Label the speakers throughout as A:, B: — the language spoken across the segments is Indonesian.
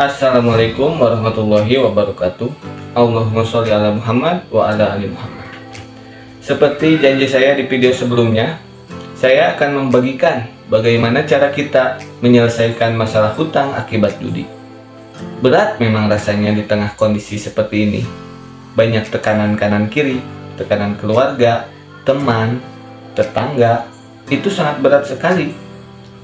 A: Assalamualaikum warahmatullahi wabarakatuh. Allahumma sholli ala Muhammad wa ala ali Muhammad. Seperti janji saya di video sebelumnya, saya akan membagikan bagaimana cara kita menyelesaikan masalah hutang akibat judi. Berat memang rasanya di tengah kondisi seperti ini. Banyak tekanan kanan kiri, tekanan keluarga, teman, tetangga. Itu sangat berat sekali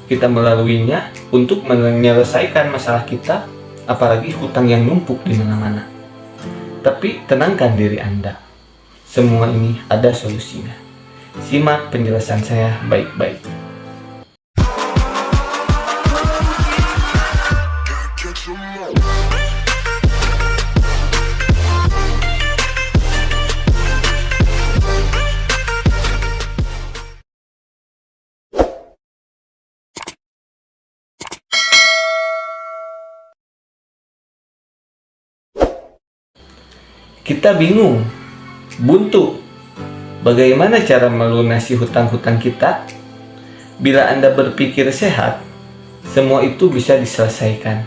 A: kita melaluinya untuk menyelesaikan masalah kita, apalagi hutang yang numpuk di mana-mana. Tapi tenangkan diri Anda, semua ini ada solusinya. Simak penjelasan saya baik-baik. Kita bingung, buntu, bagaimana cara melunasi hutang-hutang kita? Bila Anda berpikir sehat, semua itu bisa diselesaikan.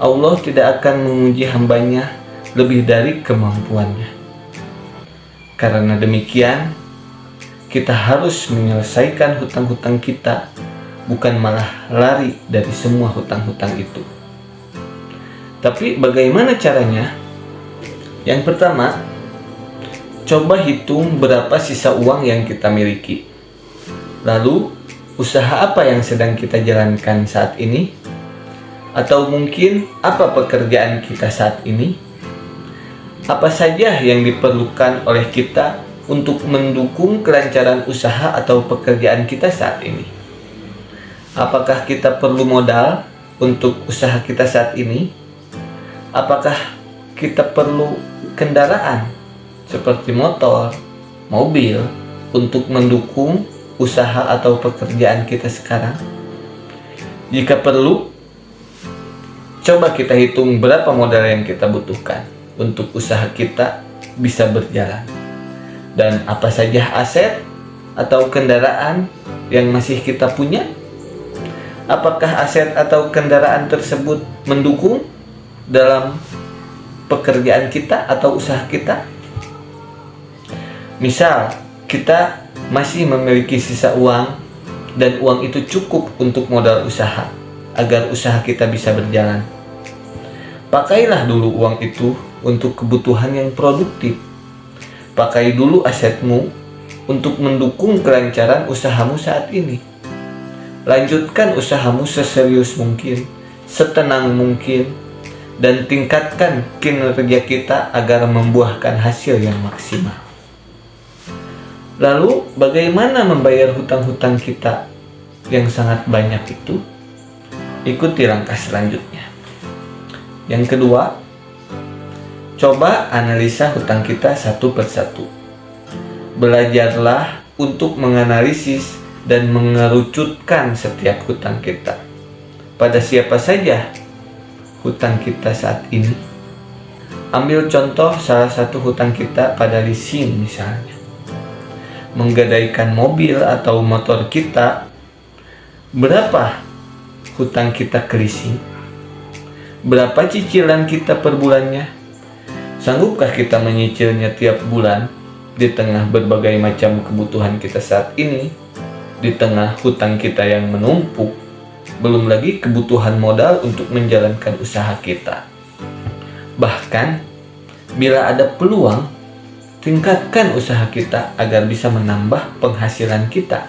A: Allah tidak akan menguji hambanya lebih dari kemampuannya. Karena demikian, kita harus menyelesaikan hutang-hutang kita, bukan malah lari dari semua hutang-hutang itu. Tapi bagaimana caranya? Yang pertama, coba hitung berapa sisa uang yang kita miliki. Lalu, usaha apa yang sedang kita jalankan saat ini? Atau mungkin apa pekerjaan kita saat ini? Apa saja yang diperlukan oleh kita untuk mendukung kelancaran usaha atau pekerjaan kita saat ini? Apakah kita perlu modal untuk usaha kita saat ini? Apakah kita perlu kendaraan seperti motor, mobil untuk mendukung usaha atau pekerjaan kita sekarang? Jika perlu, coba kita hitung berapa modal yang kita butuhkan untuk usaha kita bisa berjalan. Dan apa saja aset atau kendaraan yang masih kita punya? Apakah aset atau kendaraan tersebut mendukung dalam pekerjaan kita atau usaha kita? Misal, kita masih memiliki sisa uang dan uang itu cukup untuk modal usaha agar usaha kita bisa berjalan. Pakailah dulu uang itu untuk kebutuhan yang produktif. Pakai dulu asetmu untuk mendukung kelancaran usahamu saat ini. Lanjutkan usahamu seserius mungkin, setenang mungkin, dan tingkatkan kinerja kita agar membuahkan hasil yang maksimal. Lalu, bagaimana membayar hutang-hutang kita yang sangat banyak itu? Ikuti langkah selanjutnya. Yang kedua, coba analisa hutang kita satu persatu. Belajarlah untuk menganalisis dan mengerucutkan setiap hutang kita. Pada siapa saja hutang kita saat ini? Ambil contoh salah satu hutang kita pada leasing misalnya. Menggadaikan mobil atau motor kita, berapa hutang kita ke leasing? Berapa cicilan kita per bulannya? Sanggupkah kita menyicilnya tiap bulan di tengah berbagai macam kebutuhan kita saat ini? Di tengah hutang kita yang menumpuk, belum lagi kebutuhan modal untuk menjalankan usaha kita. Bahkan, bila ada peluang, tingkatkan usaha kita agar bisa menambah penghasilan kita.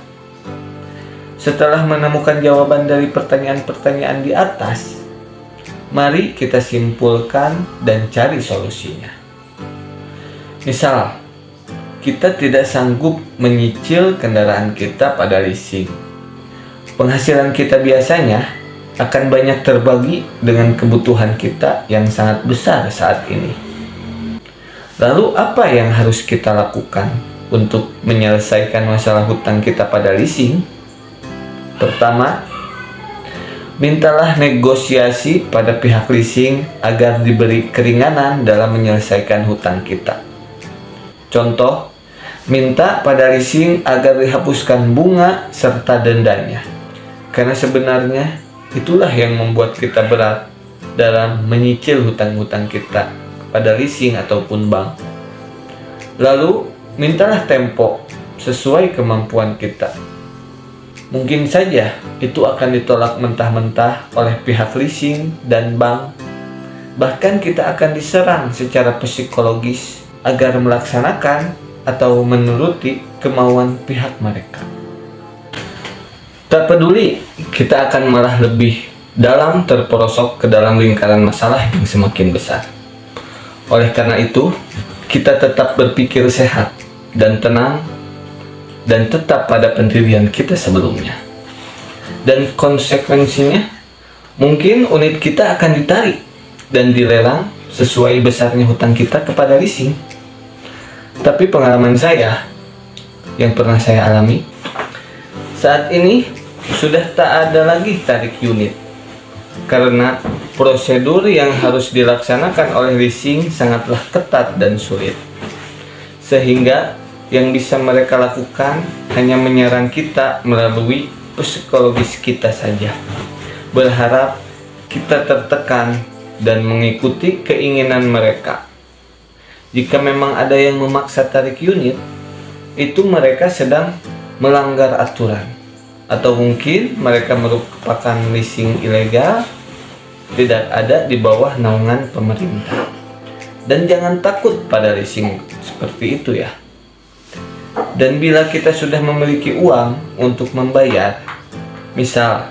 A: Setelah menemukan jawaban dari pertanyaan-pertanyaan di atas, mari kita simpulkan dan cari solusinya. Misal, kita tidak sanggup menyicil kendaraan kita pada leasing. Penghasilan kita biasanya akan banyak terbagi dengan kebutuhan kita yang sangat besar saat ini. Lalu apa yang harus kita lakukan untuk menyelesaikan masalah hutang kita pada leasing? Pertama, mintalah negosiasi pada pihak leasing agar diberi keringanan dalam menyelesaikan hutang kita. Contoh, minta pada leasing agar dihapuskan bunga serta dendanya. Karena sebenarnya itulah yang membuat kita berat dalam menyicil hutang-hutang kita pada leasing ataupun bank. Lalu, mintalah tempo sesuai kemampuan kita. Mungkin saja itu akan ditolak mentah-mentah oleh pihak leasing dan bank. Bahkan kita akan diserang secara psikologis agar melaksanakan atau menuruti kemauan pihak mereka. Tak peduli, kita akan malah lebih dalam terperosok ke dalam lingkaran masalah yang semakin besar. Oleh karena itu, kita tetap berpikir sehat dan tenang dan tetap pada pendirian kita sebelumnya. Dan konsekuensinya, mungkin unit kita akan ditarik dan dilelang sesuai besarnya hutang kita kepada leasing. Tapi pengalaman saya yang pernah saya alami, saat ini sudah tak ada lagi tarik unit karena prosedur yang harus dilaksanakan oleh leasing sangatlah ketat dan sulit, sehingga yang bisa mereka lakukan hanya menyerang kita melalui psikologis kita saja, berharap kita tertekan dan mengikuti keinginan mereka. Jika memang ada yang memaksa tarik unit, itu mereka sedang melanggar aturan, atau mungkin mereka merupakan leasing ilegal, tidak ada di bawah naungan pemerintah. Dan jangan takut pada leasing seperti itu ya. Dan bila kita sudah memiliki uang untuk membayar, misal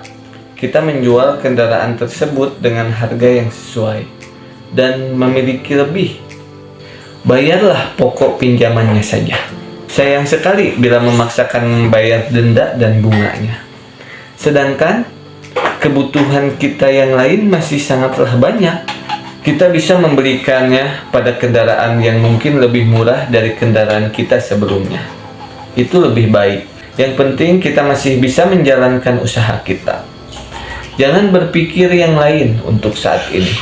A: kita menjual kendaraan tersebut dengan harga yang sesuai dan memiliki lebih, bayarlah pokok pinjamannya saja. Sayang sekali bila memaksakan membayar denda dan bunganya. Sedangkan kebutuhan kita yang lain masih sangatlah banyak. Kita bisa membelikannya pada kendaraan yang mungkin lebih murah dari kendaraan kita sebelumnya. Itu lebih baik. Yang penting kita masih bisa menjalankan usaha kita. Jangan berpikir yang lain untuk saat ini.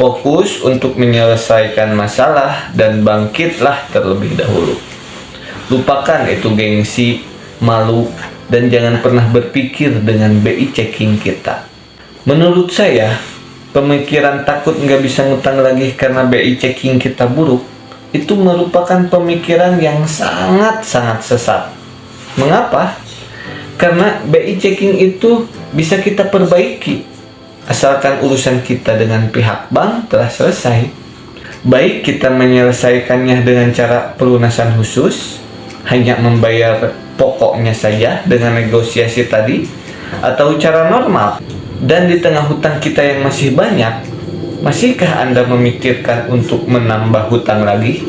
A: Fokus untuk menyelesaikan masalah dan bangkitlah terlebih dahulu. Lupakan itu gengsi, malu, dan jangan pernah berpikir dengan BI checking kita. Menurut saya, pemikiran takut nggak bisa ngutang lagi karena BI checking kita buruk, itu merupakan pemikiran yang sangat-sangat sesat. Mengapa? Karena BI checking itu bisa kita perbaiki, asalkan urusan kita dengan pihak bank telah selesai. Baik kita menyelesaikannya dengan cara pelunasan khusus, hanya membayar pokoknya saja dengan negosiasi tadi, atau cara normal. Dan di tengah hutang kita yang masih banyak, masihkah Anda memikirkan untuk menambah hutang lagi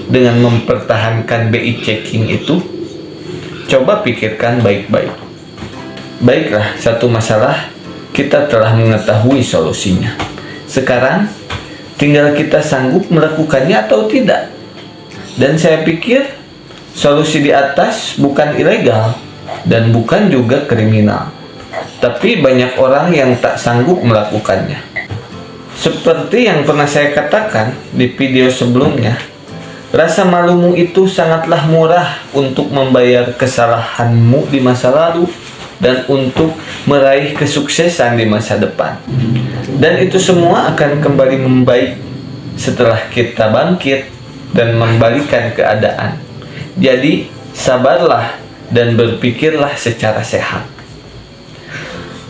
A: dengan mempertahankan BI checking itu? Coba pikirkan baik-baik. Baiklah, satu masalah kita telah mengetahui solusinya. Sekarang tinggal kita sanggup melakukannya atau tidak. Dan saya pikir solusi di atas bukan ilegal dan bukan juga kriminal, tapi banyak orang yang tak sanggup melakukannya. Seperti yang pernah saya katakan di video sebelumnya, rasa malumu itu sangatlah murah untuk membayar kesalahanmu di masa lalu dan untuk meraih kesuksesan di masa depan. Dan itu semua akan kembali membaik setelah kita bangkit dan membalikan keadaan. Jadi, sabarlah dan berpikirlah secara sehat.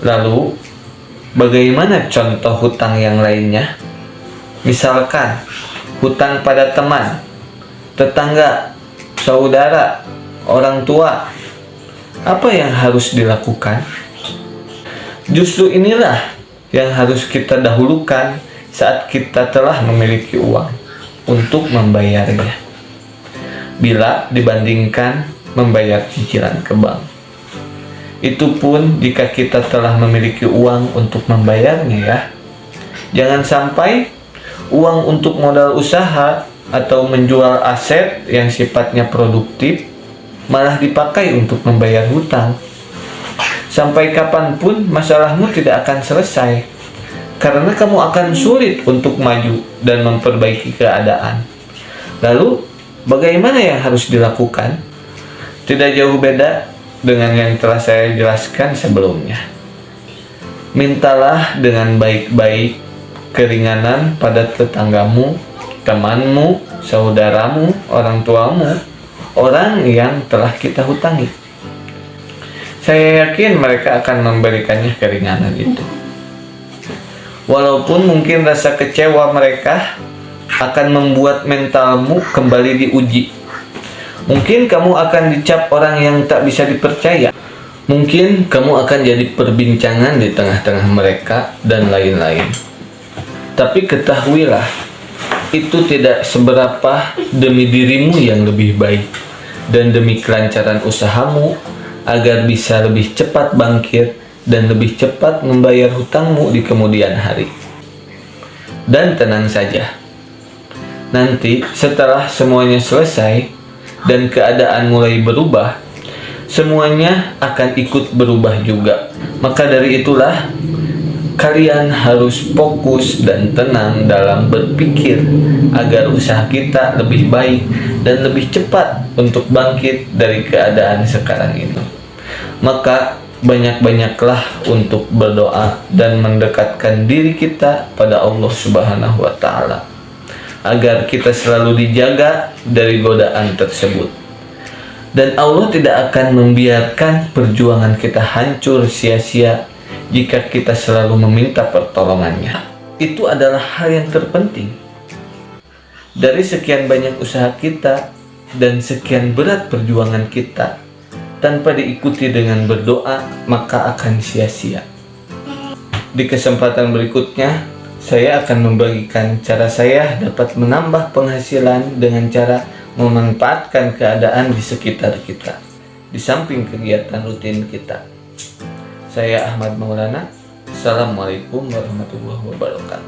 A: Lalu, bagaimana contoh hutang yang lainnya? Misalkan, hutang pada teman, tetangga, saudara, orang tua. Apa yang harus dilakukan? Justru inilah yang harus kita dahulukan saat kita telah memiliki uang untuk membayarnya, bila dibandingkan membayar cicilan ke bank. Itu pun jika kita telah memiliki uang untuk membayarnya ya. Jangan sampai uang untuk modal usaha atau menjual aset yang sifatnya produktif malah dipakai untuk membayar hutang. Sampai kapanpun masalahmu tidak akan selesai, karena kamu akan sulit untuk maju dan memperbaiki keadaan. Lalu, bagaimana yang harus dilakukan? Tidak jauh beda dengan yang telah saya jelaskan sebelumnya. Mintalah dengan baik-baik keringanan pada tetanggamu, temanmu, saudaramu, orang tuamu, orang yang telah kita hutangi. Saya yakin mereka akan memberikannya keringanan itu. Walaupun mungkin rasa kecewa mereka akan membuat mentalmu kembali diuji. Mungkin kamu akan dicap orang yang tak bisa dipercaya. Mungkin kamu akan jadi perbincangan di tengah-tengah mereka dan lain-lain. Tapi ketahuilah, itu tidak seberapa demi dirimu yang lebih baik dan demi kelancaran usahamu agar bisa lebih cepat bangkit dan lebih cepat membayar hutangmu di kemudian hari. Dan tenang saja, nanti setelah semuanya selesai dan keadaan mulai berubah, semuanya akan ikut berubah juga. Maka dari itulah kalian harus fokus dan tenang dalam berpikir agar usaha kita lebih baik dan lebih cepat untuk bangkit dari keadaan sekarang ini. Maka banyak-banyaklah untuk berdoa dan mendekatkan diri kita pada Allah Subhanahu wa Ta'ala agar kita selalu dijaga dari godaan tersebut. Dan Allah tidak akan membiarkan perjuangan kita hancur sia-sia jika kita selalu meminta pertolongannya. Itu adalah hal yang terpenting. Dari sekian banyak usaha kita dan sekian berat perjuangan kita, tanpa diikuti dengan berdoa, maka akan sia-sia. Di kesempatan berikutnya, saya akan membagikan cara saya dapat menambah penghasilan dengan cara memanfaatkan keadaan di sekitar kita, di samping kegiatan rutin kita. Saya Ahmad Maulana. Assalamualaikum warahmatullahi wabarakatuh.